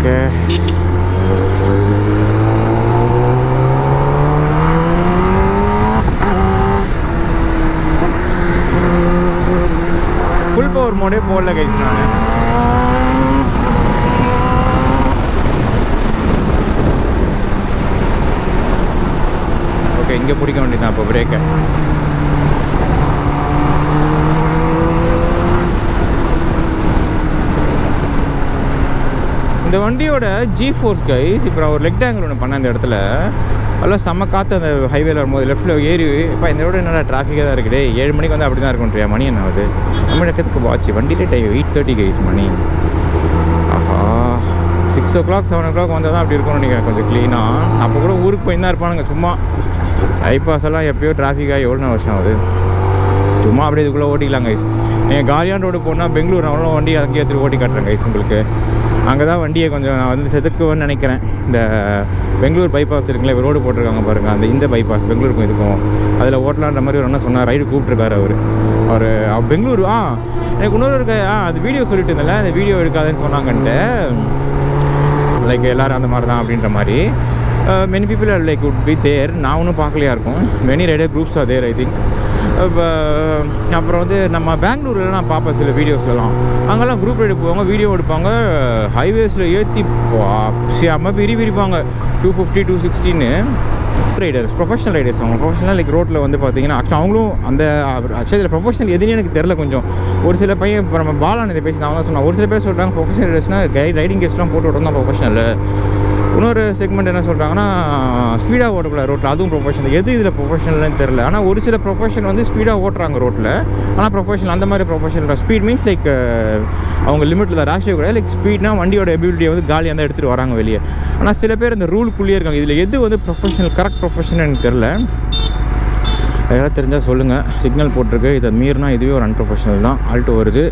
Okay. Full power மோடே போடல guys நான். Okay, இங்கே பிடிக்க வேண்டியதான் இப்போ பிரேக்கை. இந்த வண்டியோட G4 கைஸ் இப்போ நான் ஒரு லெக் டேங்கிள் ஒன்று பண்ணேன் அந்த இடத்துல. அதெல்லாம் செம்ம காற்று அந்த ஹைவேல வரும்போது லெஃப்ட்டில் ஏறி இப்போ இந்த விட என்னடா டிராஃபிக்காக தான் இருக்குது. 7 மணிக்கு வந்து அப்படி தான் இருக்குன்றியா? மணி என்ன ஆகுது? நம்ம இடத்துக்கு வாட்ச் வண்டியிலே டைம் 8:30 கைஸ் மணி. ஆஹா, 6 o'clock 7 o'clock வந்தால் தான் அப்படி இருக்கும்னு நினைக்கிறேன் கொஞ்சம் க்ளீனாக. அப்போ கூட ஊருக்கு போய் தான் இருப்பானுங்க. சும்மா பைபாஸ் எல்லாம் எப்போயோ டிராஃபிக்காக எவ்வளோ வருஷம் ஆகுது. சும்மா அப்படியே இதுக்குள்ளே ஓட்டிக்கலாம் கைஸ். நீங்கள் காலியான் ரோடு போனால் பெங்களூர் அவ்வளோ வண்டி அங்கேயே எடுத்துகிட்டு ஓட்டி காட்டுறேன் கைஸ் உங்களுக்கு. அங்கே தான் வண்டியை கொஞ்சம் நான் வந்து செதுக்குவேன்னு நினைக்கிறேன். இந்த பெங்களூர் பைபாஸ் இருக்குங்களே, ரோடு போட்டிருக்காங்க பாருங்கள், அந்த இந்த பைபாஸ் பெங்களூருக்கும் இருக்கும். அதில் ஓட்டலான்ற மாதிரி ஒரு என்ன சொன்னார், ரைடு கூப்பிட்ருக்காரு அவர் பெங்களூர். எனக்கு இன்னொரு இருக்க அது வீடியோ சொல்லிட்டு இருந்தேன்ல, அந்த வீடியோ எடுக்காதுன்னு சொன்னாங்கன்ட்டு. லைக் எல்லோரும் அந்த மாதிரி தான் அப்படின்ற மாதிரி. Many people are like would be there. நான் ஒன்றும் பார்க்கலையா இருக்கும். Many rider groups are there I think. அப்புறம் வந்து நம்ம பெங்களூரில் நான் பார்ப்பேன் சில வீடியோஸ்லாம். அங்கெல்லாம் குரூப் ரைடு போவாங்க, வீடியோ எடுப்பாங்க, ஹைவேஸில் ஏற்றி செம்ம பிரிப்பாங்க 250 260ன்னு. ரைடர்ஸ் ப்ரொஃபஷனல் ரைடர்ஸ் அவங்க ப்ரொஃபஷனல் லைக் ரோட்டில் வந்து பார்த்தீங்கன்னா ஆக்சுவலாக அவங்களும் அந்த ஆக்சுவலி ப்ரொஃபஷனல் எதுன்னு எனக்கு தெரில. கொஞ்சம் ஒரு சில பையன் இப்போ நம்ம பாலான இதை பேசி நான் தான் சொன்னேன். ஒரு சில பேர் சொல்கிறாங்க ப்ரொஃபஷனல் ரைடர்ஸ்னால் ரைடிங் கேஸ்லாம் போட்டு விட்றது தான் ப்ரொஃபஷனல். இன்னொரு செக்மெண்ட் என்ன சொல்கிறாங்கன்னா ஸ்பீடாக ஓட்டக்கூடாது ரோட்டில், அதுவும் ப்ரொஃபஷனல். எது இதில் ப்ரொஃபஷனல்னு தெரில. ஆனால் ஒரு சில ப்ரொஃபஷன் வந்து ஸ்பீடாக ஓட்டுறாங்க ரோட்டில். ஆனால் ப்ரொஃபஷனல் அந்த மாதிரி ப்ரொஃபஷனல் ஸ்பீட் மீன்ஸ் லைக் அவங்க லிமிட்டில் தான் ரேஷே கூட லைக் ஸ்பீட்னா வண்டியோட எபிலிட்டியை வந்து காலியாக தான் எடுத்துகிட்டு வராங்க வெளியே. ஆனால் சில பேர் இந்த ரூலுக்குள்ளேயே இருக்காங்க. இதில் எது வந்து ப்ரொஃபஷனல் கரெக்ட் ப்ரொஃபஷனல் எனக்கு தெரில. அதெல்லாம் தெரிஞ்சால் சொல்லுங்கள். சிக்னல் போட்டிருக்கு, இதை மீறினா இதுவே ஒரு அன்ப்ரொஃபஷனல் தான். ஆல்ட்டோ வருது.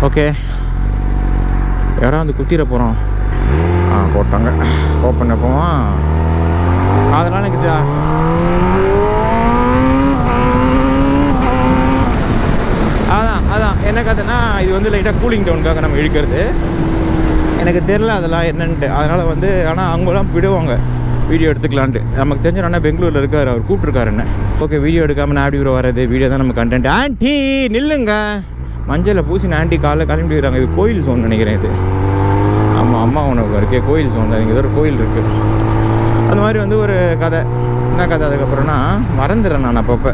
ஓகே, யாராவது வந்து குத்திர போகிறோம். போட்டாங்க ஓப்பன் போவான். அதனால் எனக்கு அதான் என்ன கதைன்னா இது வந்து லைட்டாக கூலிங் டவுனுக்காக நம்ம இழுக்கிறது. எனக்கு தெரில அதெல்லாம் என்னன்ட்டு. அதனால் வந்து ஆனால் அவங்களாம் விடுவாங்க வீடியோ எடுத்துக்கலான்ட்டு. நமக்கு தெரிஞ்ச அண்ணா பெங்களூரில் இருக்கார், அவர் கூப்பிட்ருக்காரு என்ன. ஓகே, வீடியோ எடுக்காமல் நான் அப்படி வர்றது வீடியோ தான் நம்ம கண்டென்ட். ஆண்டி நில்லுங்க, மஞ்சளை பூசி ஆண்டி காலைல கிளம்பிடுறாங்க. இது கோயில் சோன் நினைக்கிறேன். இது ஆமாம், அம்மா உணவு இருக்கே கோயில் சோன். இங்கே ஏதோ ஒரு கோயில் இருக்குது. அந்த மாதிரி வந்து ஒரு கதை. என்ன கதை அதுக்கப்புறம்னா மறந்துடுறேன் நான் அப்பப்போ.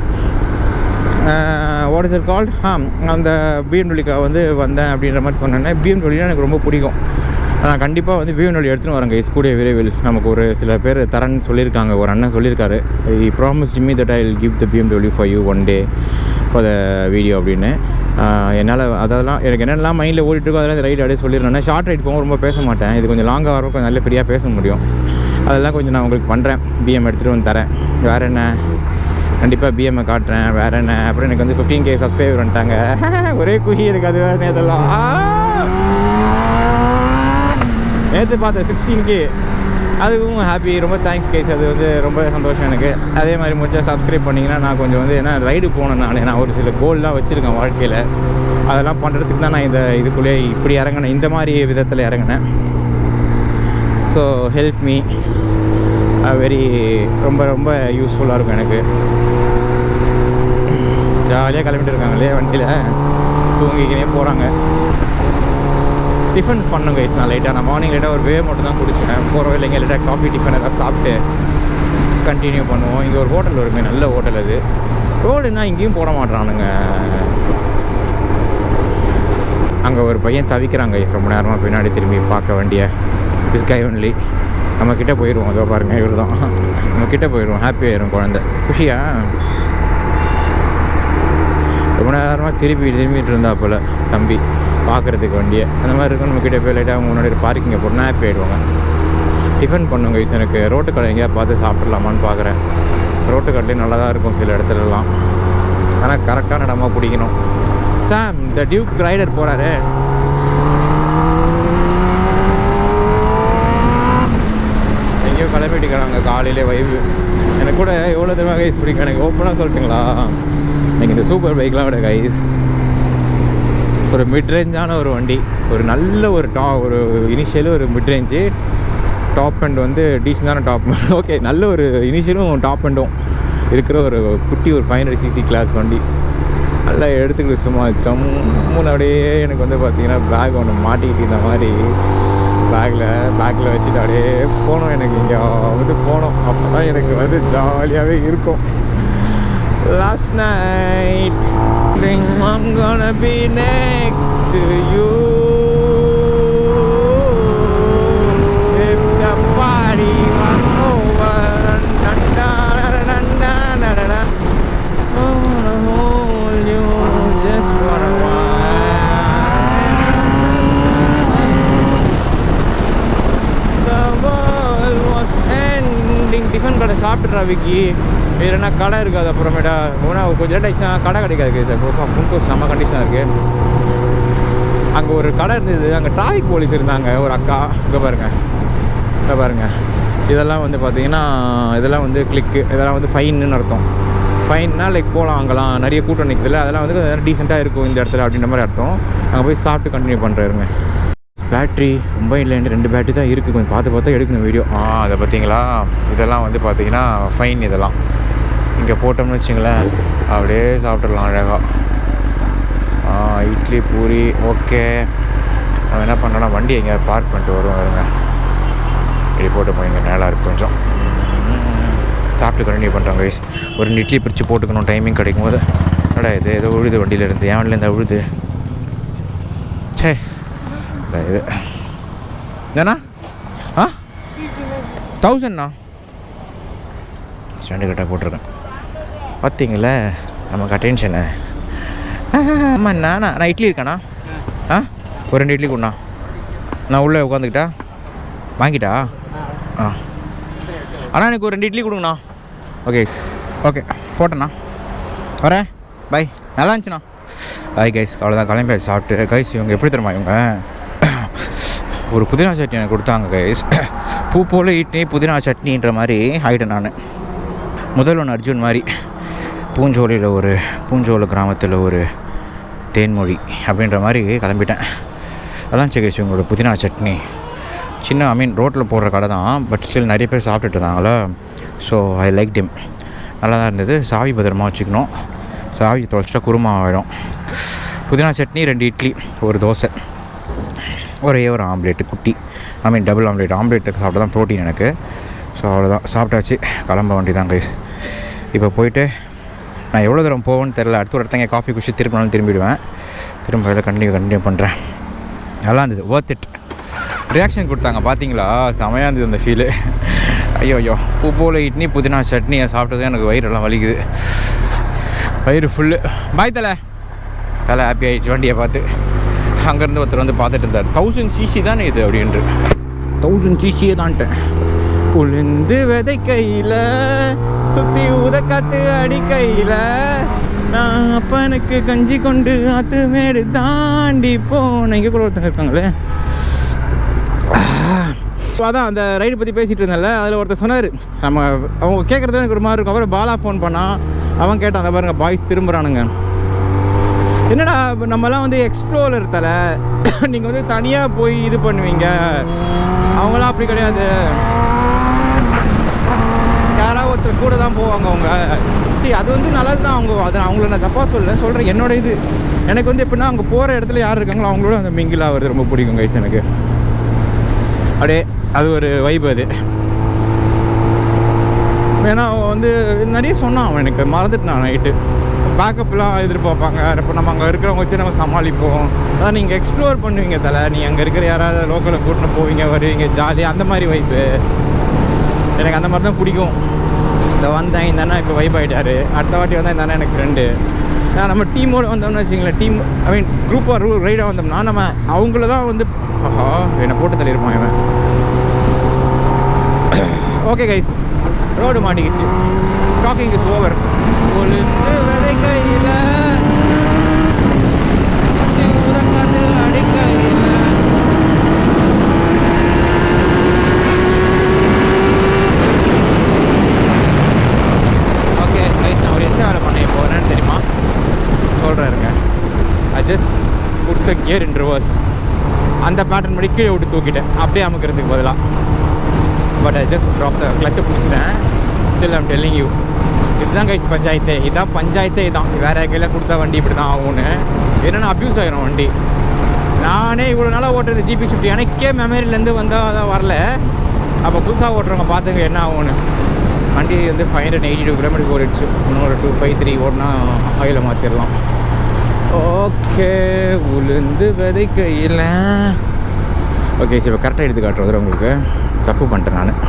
What is it called? அந்த பிஎம்டபிள்யூக்காக வந்து வந்தேன் அப்படின்ற மாதிரி சொன்னேன்னா பிஎம்டபிள்யூனா எனக்கு ரொம்ப பிடிக்கும். நான் கண்டிப்பாக வந்து பிஎம்டபிள்யூ எடுத்துன்னு வரேங்க. கூடிய விரைவில் நமக்கு ஒரு சில பேர் தரேன்னு சொல்லியிருக்காங்க. ஒரு அண்ணன் சொல்லியிருக்காரு, ஐ promised me that I will give the BMW for you one day for the video அப்படின்னு. என்னால் அதெல்லாம் எனக்கு என்னென்னலாம் மைண்டில் ஓடிட்டுருக்கோ அதெல்லாம் இந்த ரைடு அப்படியே சொல்லிடுறேன். ஷார்ட் ரைட் போக ரொம்ப பேச மாட்டேன். இது கொஞ்சம் லாங்காக வரும், கொஞ்சம் நல்ல ஃப்ரீயாக பேச முடியும். அதெல்லாம் கொஞ்சம் நான் உங்களுக்கு பண்ணுறேன். பிஎம் எடுத்துகிட்டு வந்து தரேன். வேறு என்ன, கண்டிப்பாக பிஎம்ஐ காட்டுறேன். வேறு என்ன, அப்புறம் எனக்கு வந்து 15K சப்ஸ்கிரைபர் வந்துட்டாங்க. ஒரே குஷி எனக்கு. அது வேறு இதெல்லாம் நேற்று பார்த்தேன் 16K. அதுவும் ஹாப்பி. ரொம்ப தேங்க்ஸ் கைஸ். அது வந்து ரொம்ப சந்தோஷம் எனக்கு. அதே மாதிரி முடிஞ்சால் சப்ஸ்கிரைப் பண்ணிங்கன்னா நான் கொஞ்சம் வந்து ஏன்னா ரைடு போனேன். நான் ஒரு சில கோல்லாம் வச்சுருக்கேன் வாழ்க்கையில். அதெல்லாம் பண்ணுறதுக்கு தான் நான் இதுக்குள்ளேயே இப்படி இறங்கினேன், இந்த மாதிரி விதத்தில் இறங்கினேன். ஸோ ஹெல்ப் மீ வெரி ரொம்ப ரொம்ப யூஸ்ஃபுல்லாக இருக்கும் எனக்கு. ஜாலியாக கிளம்பிட்டு இருக்காங்களே வண்டியில், தூங்கிக்கினே போகிறாங்க. டிஃபன் பண்ணுங்க கைஸ். நான் லைட்டாக நான் மார்னிங் லைட்டாக ஒரு மட்டும் தான் குடிச்சேன். போகிற இல்லைங்க லைட்டாக காஃபி டிஃபன் எதாவது சாப்பிட்டு கண்டினியூ பண்ணுவோம். இங்கே ஒரு ஹோட்டல் வருமே, நல்ல ஹோட்டல் அது. ரோடுன்னா இங்கேயும் போட மாட்டானுங்க. அங்கே ஒரு பையன் தவிக்கிறாங்க ரொம்ப நேரமாக பின்னாடி திரும்பி பார்க்க வேண்டிய திஸ் கை ஒன்லி. நம்மக்கிட்ட போயிடுவோம். அதோ பாருங்கள், இவர் தான். நம்மக்கிட்ட போயிடுவோம். ஹாப்பி ஆயிரும் குழந்தை. குஷியா ரொம்ப நேரமாக திரும்பிட்டு இருந்தா போல் தம்பி பார்க்குறதுக்கு வண்டியை. அந்த மாதிரி இருக்கும். நம்மக்கிட்ட போய் லைட்டாக அவங்க முன்னாடி பார்க்கிங்கை போட்டுனா ஹாப்பி ஆகிடுவாங்க. டிஃபன் பண்ணுங்க கைஸ். எனக்கு ரோட்டு கடை எங்கேயா பார்த்து சாப்பிட்லாமான்னு பார்க்குறேன். ரோட்டு கடையிலே நல்லா தான் இருக்கும் சில இடத்துலலாம். ஆனால் கரெக்டான இடமா பிடிக்கணும். சாம் இந்த டியூக் ரைடர் போகிறாரு. எங்கேயோ கிளம்பிட்டுக்கிறாங்க காலையிலே வைவு. எனக்கு கூட எவ்வளோ தூரம் கைஸ் பிடிக்கும். எனக்கு ஓப்பனாக சொல்லிட்டுங்களா, எனக்கு இந்த சூப்பர் பைக்லாம் விட கைஸ் ஒரு மிட்ரேஞ்சான ஒரு வண்டி, ஒரு நல்ல ஒரு ஒரு இனிஷியலு ஒரு மிட்ரேஞ்சு, டாப் அண்ட் வந்து டீசெண்டான டாப். ஓகே, நல்ல ஒரு இனிஷியலும் டாப் அண்டும் இருக்கிற ஒரு குட்டி ஒரு 500cc கிளாஸ் வண்டி. நல்லா எடுத்துக்கிட்டு சும்மா ஜம்முன்னு அப்படியே எனக்கு வந்து பார்த்திங்கன்னா பேக் ஒன்று மாட்டிக்கிட்டு இந்த மாதிரி பேக்கில் வச்சுட்டு அப்படியே போனோம். எனக்கு இங்கே வந்து போனோம், அப்போ தான் எனக்கு வந்து ஜாலியாகவே இருக்கும். Last night I'm gonna be next to you if the party was over. I wanna hold you, just wanna the world was ending. Tiffin கடை சாப்பிட்டு விக்கி வேறு என்ன கடை இருக்காது. அப்புறமேட்டா கொஞ்சம் லேட் ஆகிடுச்சுன்னா கடை கிடைக்காது சார். முன்கோ செம்ம கண்டிஷனாக இருக்குது. அங்கே ஒரு கடை இருந்தது, அங்கே டிராஃபிக் போலீஸ் இருந்தாங்க, ஒரு அக்கா. இங்கே பாருங்கள் இதெல்லாம் வந்து பார்த்திங்கன்னா இதெல்லாம் வந்து கிளிக்கு, இதெல்லாம் வந்து ஃபைன்னு அர்த்தம். ஃபைன்னா லைக் போகலாம், அங்கெல்லாம் நிறைய கூட்டம் நிற்குதுல்ல, அதெல்லாம் வந்து டீசெண்டாக இருக்கும் இந்த இடத்துல அப்படின்ற மாதிரி அர்த்தம். அங்கே போய் சாப்பிட்டு கண்டினியூ பண்ணுறாருங்க. பேட்ரி ரொம்ப இல்லைன்னு 2 பேட்ரி தான் இருக்குது. கொஞ்சம் பார்த்து எடுக்கணும் வீடியோ. அதை பார்த்தீங்களா, இதெல்லாம் வந்து பார்த்தீங்கன்னா ஃபைன். இதெல்லாம் இங்கே போட்டோம்னு வச்சுங்களேன், அப்படியே சாப்பிட்றலாம் அழகாக. இட்லி பூரி ஓகே. நம்ம என்ன பண்ணுறோன்னா வண்டி எங்கே பார்க் பண்ணிட்டு வருவோம். வருங்க இப்படி போட்டு போய் இங்கே நேராக இருக்குது. கொஞ்சம் சாப்பிட்டு கண்டினியூ பண்ணுறாங்க கைஸ். ஒரு இட்லி பிரித்து போட்டுக்கணும் டைமிங் கிடைக்கும் போது. என்னடா இது ஏதோ உழுது வண்டியிலேருந்து, என் வண்டியில் இருந்தால் உழுது. சே இது ஏண்ணா 1000ண்ணா ஸ்டாண்டு கட்டாக போட்டிருக்கேன். பார்த்தீங்களே நமக்கு அட்டென்ஷனு. ஆமாண்ணா, நான் இட்லி இருக்கேண்ணா. ஒரு 2 இட்லி கொடுண்ணா. நான் உள்ளே உட்காந்துக்கிட்டா வாங்கிட்டா. அண்ணா எனக்கு ஒரு 2 இட்லி கொடுங்கண்ணா. ஓகே போட்டேண்ணா, வரேன், பை. நல்லா இருந்துச்சுண்ணா. கைஸ் அவ்வளோதான், கிளம்பி சாப்பிட்டு. கைஸ் இவங்க எப்படி தெரியுமா, இவங்க ஒரு புதினா சட்னி எனக்கு கொடுத்தாங்க கைஸ். பூ போல் இட்லி புதினா சட்னின்ற மாதிரி ஆகிட்டேன் நான். முதல் ஒன்று அர்ஜுன் மாதிரி பூஞ்சோலை கிராமத்தில் ஒரு தேன்மொழி அப்படின்ற மாதிரி கிளம்பிட்டேன். அதான் கைஸ் இவங்களோட புதினா சட்னி. சின்ன ரோட்டில் போடுற கடை தான், பட் ஸ்டில் நிறைய பேர் சாப்பிட்டுட்டு இருந்தாங்களா. So I like dim. நல்லா தான் இருந்தது. சாவி பத்திரமா வச்சுக்கணும், சாவி தொலைச்சிட்டா குருமா ஆகிடும். புதினா சட்னி, 2 இட்லி, ஒரு தோசை, ஒரு ஆம்லேட்டு குட்டி. டபுள் ஆம்லேட்டுக்கு சாப்பிட்டா தான் ப்ரோட்டீன் எனக்கு. ஸோ அவ்வளோதான், சாப்பிட்டாச்சு. கிளம்ப வேண்டி தான் கைஸ். இப்போ போயிட்டு நான் எவ்வளோ தூரம் போவேன்னு தெரில. அடுத்த ஒரு இடத்தங்க காஃபி குடிச்சு திரும்பிடுவேன். திரும்ப கண்டினியூ பண்ணுறேன். நல்லா இருந்தது, ஒர்த் இட். ரியாக்ஷன் கொடுத்தாங்க பார்த்தீங்களா, செமையாக இருந்தது அந்த ஃபீலு. ஐயோ பூ போல் இட்லி புதினா சட்னி சாப்பிட்டது எனக்கு வயிறெல்லாம் வலிக்குது. வயிறு ஃபுல்லு. பாய் தலை ஹாப்பி ஆகிடுச்சு வண்டியை பார்த்து. அங்கேருந்து ஒருத்தர் வந்து பார்த்துட்டு இருந்தார். 1000cc தானே இது அப்படின்ட்டு. 1000cc தான்ட்டேன். உளுந்து விதை கையில் சுற்றி உதக்காத்து அடி கையில் நான் அப்பனுக்கு கஞ்சி கொண்டு ஆத்து மேடு தாண்டி போன. இங்கே கூட ஒருத்தங்க இருக்காங்களே. அதான் அந்த ரைடு பற்றி பேசிகிட்டு இருந்தேன்ல, அதில் ஒருத்தர் சொன்னார், அவங்க கேட்குறது எனக்கு ஒரு மாதிரி இருக்கும். அப்புறம் பாலா ஃபோன் பண்ணான், அவன் கேட்டான், அந்த பாருங்க பாய்ஸ் திரும்புகிறானுங்க. என்னடா நம்மலாம் வந்து எக்ஸ்ப்ளோரர் தலை, நீங்கள் வந்து தனியாக போய் இது பண்ணுவீங்க, அவங்களாம் அப்படி கிடையாது, யாராவது ஒருத்தர் கூட தான் போவாங்க அவங்க. சரி அது வந்து நல்லது தான். அதை அவங்கள நான் தப்பாக சொல்கிறேன். என்னோட இது எனக்கு வந்து எப்படின்னா, அங்கே போகிற இடத்துல யார் இருக்காங்களோ அவங்களோட அந்த மிங்கில் ஆகிறது ரொம்ப பிடிக்கும் கைஸ் எனக்கு. அப்படியே அது ஒரு வைப். அது ஏன்னா வந்து நிறைய சொன்னான் அவன், எனக்கு மறந்துட்டு நான் நைட்டு பேக்கப்லாம் எதிர்பார்ப்பாங்க. இப்போ நம்ம அங்கே இருக்கிறவங்க வச்சு நம்ம சமாளிப்போம். அதான் நீங்கள் எக்ஸ்ப்ளோர் பண்ணுவீங்க தலை, நீங்கள் அங்கே இருக்கிற யாராவது லோக்கலில் கூட்டின்னு போவீங்க, வருவீங்க, ஜாலியாக அந்த மாதிரி வைப்பு எனக்கு அந்த மாதிரி தான் பிடிக்கும். இந்த வந்தேன் இந்த அண்ணா இப்போ வைப் ஆகிட்டார். அடுத்த வாட்டி வந்தால் இந்த அண்ணா எனக்கு ஃப்ரெண்டு. நம்ம டீமோடு வந்தோம்னு வச்சிங்களேன், குரூப்பாக ரைடாக வந்தோம்னா நம்ம அவங்கள தான் வந்து என்னை போட்டு தள்ளியிருப்பான் இவன். ஓகே கைஸ், ரோடு மாட்டிக்கிச்சு. Docking is over. கொளுத்து விதை கையில் அடிக்கையில் ஓகே கைஸ், நான் ஒரு எச்சா வேலை பண்ண இப்போ என்னன்னு தெரியுமா சொல்கிறேன் இருங்க. I just put gear in reverse. அந்த பேட்டர்ன் படி கீழே விட்டு தூக்கிட்டேன் அப்படியே அமுக்கிறதுக்கு பதிலாக. But I just drop the கிளச்சை பிடிச்சிட்டேன். ஸ்டில் ஐம் டெல்லிங் யூ, இதுதான் கைஸ் பஞ்சாயத்து. இதான் பஞ்சாயத்தே, இதான். வேறு கையில் கொடுத்தா வண்டி இப்படி தான் ஆகும்னு. என்னென்னா அப்யூஸ் ஆகிரும் வண்டி. நானே இவ்வளோ நாளாக ஓட்டுறது ஜிபி ஷிஃப்ட், எனக்கே மெமரியிலேருந்து வந்தால் அதான் வரல. அப்போ புதுசாக ஓட்டுறவங்க பார்த்துங்க என்ன ஆகும்னு. வண்டி வந்து 582 கிலோமீட்டர்ஸ் ஓடிடுச்சு. இன்னொரு 253 ஓடினா ஆயில மாற்றிடலாம். ஓகே, உளுந்து விதைக்கையில். ஓகே, சரி இப்போ கரெக்டாக எடுத்து காட்டுறது உங்களுக்கு தப்பு பண்ணிட்டேன் நான்.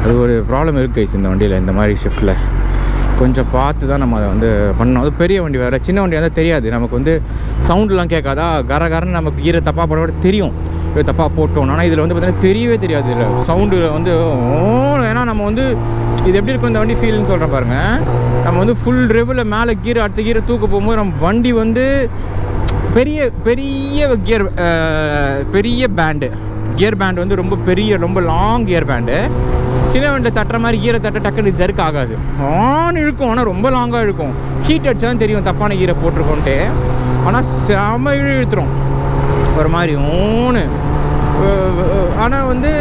அது ஒரு ப்ராப்ளம் இருக்குது இந்த வண்டியில். இந்த மாதிரி ஷிஃப்ட்டில் கொஞ்சம் பார்த்து தான் நம்ம அதை வந்து பண்ணணும். அது பெரிய வண்டி வேறு, சின்ன வண்டி வந்து தெரியாது நமக்கு. வந்து சவுண்டெலாம் கேட்காதா, கரன்னு நமக்கு கீரை தப்பாக போட தெரியும், தப்பாக போட்டோம். ஆனால் இதில் வந்து பார்த்தீங்கன்னா தெரியவே தெரியாது. இதில் சவுண்டு வந்து ஏன்னா நம்ம வந்து இது எப்படி இருக்கும் இந்த வண்டி ஃபீல்னு சொல்கிறேன் பாருங்கள். நம்ம வந்து ஃபுல் ரெவில் மேலே கீரை அடுத்த கீரை தூக்க போகும்போது நம்ம வண்டி வந்து பெரிய பெரிய பெரிய கியர் பேண்டு வந்து ரொம்ப பெரிய, ரொம்ப லாங் கியர் பேண்டு. சின்ன வண்டியில் தட்டுற மாதிரி கீரை தட்ட டக்குன்னு ஜர்க் ஆகாது, இழுக்கும். ஆனால் ரொம்ப லாங்காக இழுக்கும். ஹீட் அடிச்சாலும் தெரியும் தப்பான கீரை போட்டிருக்கோன்ட்டு. ஆனால் செம இழுத்துரும் ஒரு மாதிரி ஆனால் வந்து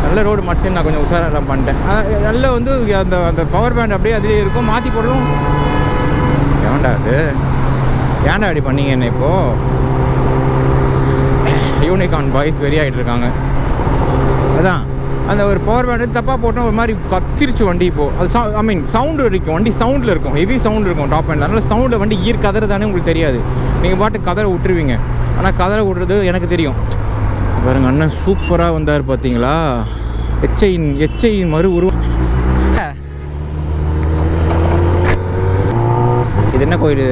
நல்ல ரோடு மடிச்சுன்னு நான் கொஞ்சம் உஷாராக பண்ணிட்டேன். நல்ல வந்து அந்த பவர் பேண்ட் அப்படியே அதிலே இருக்கும். மாற்றி போடலும். ஏன்டா அப்படி பண்ணீங்க என்ன? இப்போது யூனிகார்ன் பாய்ஸ் வெறி ஆகிட்டு இருக்காங்க. அதான் அந்த ஒரு பவர் பேண்ட் தப்பாக போட்டோம், ஒரு மாதிரி கத்திரிச்சு வண்டி. இப்போது அது சவுண்டு இருக்கும், வண்டி சவுண்டில் இருக்கும், ஹெவி சவுண்டு இருக்கும் டாப் ஹேண்டில். அதனால் சவுண்டில் வண்டி ஈர் கதறு தானே உங்களுக்கு தெரியாது. நீங்கள் பாட்டு கதரை விட்டுருவீங்க. ஆனால் கதரை விட்றது எனக்கு தெரியும். பாருங்கள், அண்ணன் சூப்பராக வந்தார் பார்த்தீங்களா. எச்சையின் மறு உருவம். இது என்ன கோயில்?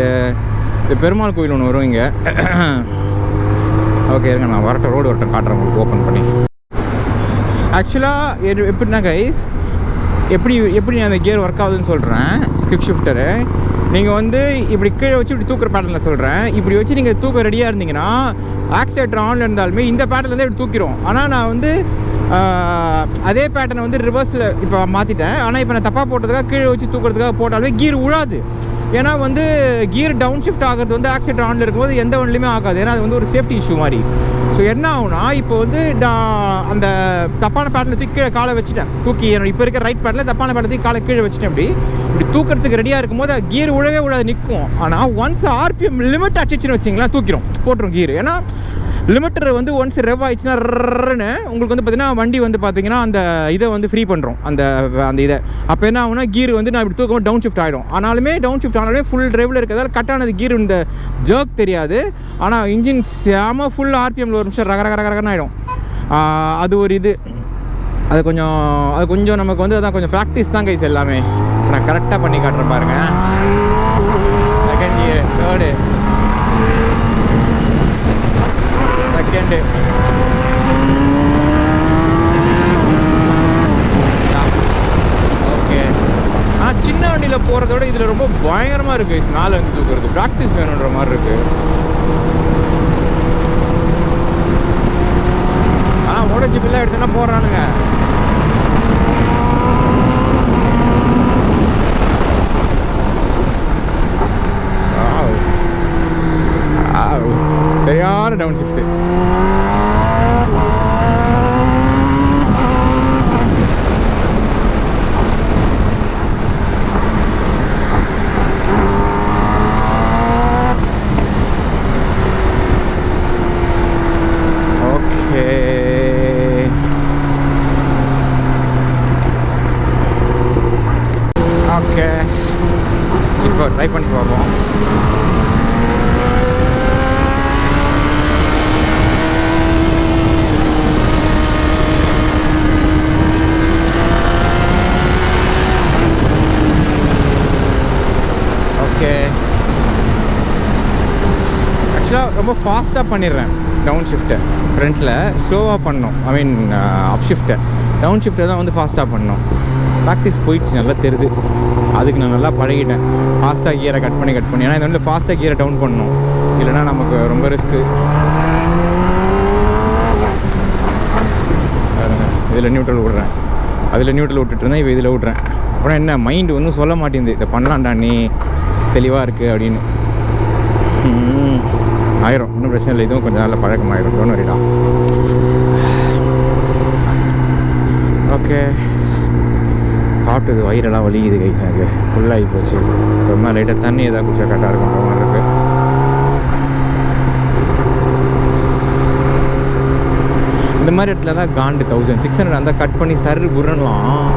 இது பெருமாள் கோயில் ஒன்று வரும் இங்கே. ஓகே, இருங்க நான் ரோடு காட்டுறேன் உங்களுக்கு ஓப்பன் பண்ணி. ஆக்சுவலாக எப்படின்னா கைஸ், எப்படி அந்த கியர் ஒர்க் ஆகுதுன்னு சொல்கிறேன். குவிக் ஷிஃப்டரு நீங்கள் வந்து இப்படி கீழே வச்சு இப்படி தூக்குற பேட்டர்னில் சொல்கிறேன். இப்படி வச்சு நீங்கள் தூக்க ரெடியாக இருந்தீங்கன்னா ஆக்சிலேட்டர் ஆனில் இருந்தாலுமே இந்த பேட்டர்லேருந்து இப்படி தூக்கிடும். ஆனால் நான் வந்து அதே பேட்டர்னை வந்து ரிவர்ஸில் இப்போ மாற்றிட்டேன். ஆனால் இப்போ நான் தப்பாக போட்டதுக்காக கீழே வச்சு தூக்குறதுக்காக போட்டாலுமே கீர் விழாது. ஏன்னா வந்து கியர் டவுன் ஷிஃப்ட் ஆகிறது வந்து ஆக்சிலேட்டர் ஆனில் இருக்கும்போது எந்த வண்டிலையுமே ஆகாது. ஏன்னா அது வந்து ஒரு சேஃப்டி இஷ்யூ மாதிரி. ஸோ என்ன ஆகுனா, இப்போ வந்து நான் அந்த தப்பான பேட்டில் தூக்கி கீழே காலை வச்சுட்டேன். என்னோட இப்போ இருக்கிற ரைட் பேட்டில் தப்பான பேட்டில் தூக்கி காலை கீழே வச்சுட்டேன். இப்படி தூக்கிறதுக்கு ரெடியாக இருக்கும்போது கீர் விழவே விழாது, நிற்கும். ஆனால் ஒன்ஸ் ஆர்பிஎம் லிமிட் ஆச்சுன்னு வச்சிங்களா தூக்கிடும், போட்டுரும் கீர். ஏன்னா லிமிட்டர் வந்து ஒன்ஸ் ரெவ் ஆயிடுச்சுன்னா உங்களுக்கு வந்து பார்த்தீங்கன்னா வண்டி வந்து பார்த்தீங்கன்னா அந்த இதை வந்து ஃப்ரீ பண்ணுறோம், அந்த இதை. அப்போ என்ன ஆகுனா கீர் வந்து நான் இப்படி தூக்கும் டவுன் ஷிஃப்ட் ஆகிடும். டவுன் ஷிஃப்ட் ஆனாலுமே ஃபுல் ட்ரைவில் இருக்கிறதால கட்டானது கீர் இந்த ஜர்க் தெரியாது. ஆனால் இன்ஜின் செம ஃபுல் ஆர்பிஎம்மில் ஒரு நிமிஷம் ரகரகரகரன்னு ஆகிடும். அது ஒரு இது. அது கொஞ்சம் நமக்கு வந்து அதான் கொஞ்சம் ப்ராக்டிஸ் தான் கைஸ் எல்லாமே. நான் கரெக்டாக பண்ணி காட்டுறேன் பாருங்கள். Second gear, third, second, okay. ஆனால் சின்ன வண்டியில் போகிறத விட இதில் ரொம்ப பயங்கரமாக இருக்குது. மேலே வந்து தூக்குறது ப்ராக்டிஸ் வேணுன்ற மாதிரி இருக்குது. ஆனால் ஓடஜிபிலாம் எடுத்துன்னா போடுறானுங்க. சரியான டவுன் ஷிஃப்ட்டு. ஓகே, ஓகே, இப்போ ட்ரை பண்ணி பார்ப்போம். ஓகே, ஆக்சுவலாக ரொம்ப ஃபாஸ்ட்டாக பண்ணிடுறேன் டவுன் ஷிஃப்ட்டை. ஃப்ரண்ட்டில் ஸ்லோவாக பண்ணோம், அப் ஷிஃப்ட்டை. டவுன் ஷிஃப்ட்டை தான் வந்து ஃபாஸ்ட்டாக பண்ணோம். ப்ராக்டிஸ் போயிடுச்சு, நல்லா தெரியுது. அதுக்கு நான் நல்லா பழகிட்டேன். ஃபாஸ்ட்டாக கியரை கட் பண்ணி ஏன்னா இது வந்து ஃபாஸ்ட்டாக கியரை டவுன் பண்ணணும், இல்லைனா நமக்கு ரொம்ப ரிஸ்க்கு. இதில் நியூட்ரல் விட்றேன், அதில் நியூட்ரல் விட்டுட்டு இருந்தேன், இப்போ இதில் விட்றேன். அப்புறம் என்ன மைண்டு ஒன்றும் சொல்ல மாட்டேங்குது, இதை பண்ணலான்டா நீ தெளிவாக இருக்குது அப்படின்னு. ஆயிரும், ஒன்றும் பிரச்சனை இல்லை. இதுவும் கொஞ்சம் நாளில் பழக்கமாயிடும். டோன் வரிடா. ஓகே, சாப்பிட்டது வயிறெல்லாம் வலிக்குது கைஸ். எனக்கு ஃபுல்லாகி போச்சு. ரொம்ப லைட்டாக தண்ணி எதாவது குடிச்சா கரெக்டாக இருக்குன்ற மாதிரி இருக்குது. இந்த மாதிரி இடத்துல தான் காண்டு 1600 அந்த கட் பண்ணி சரு குரலாம்.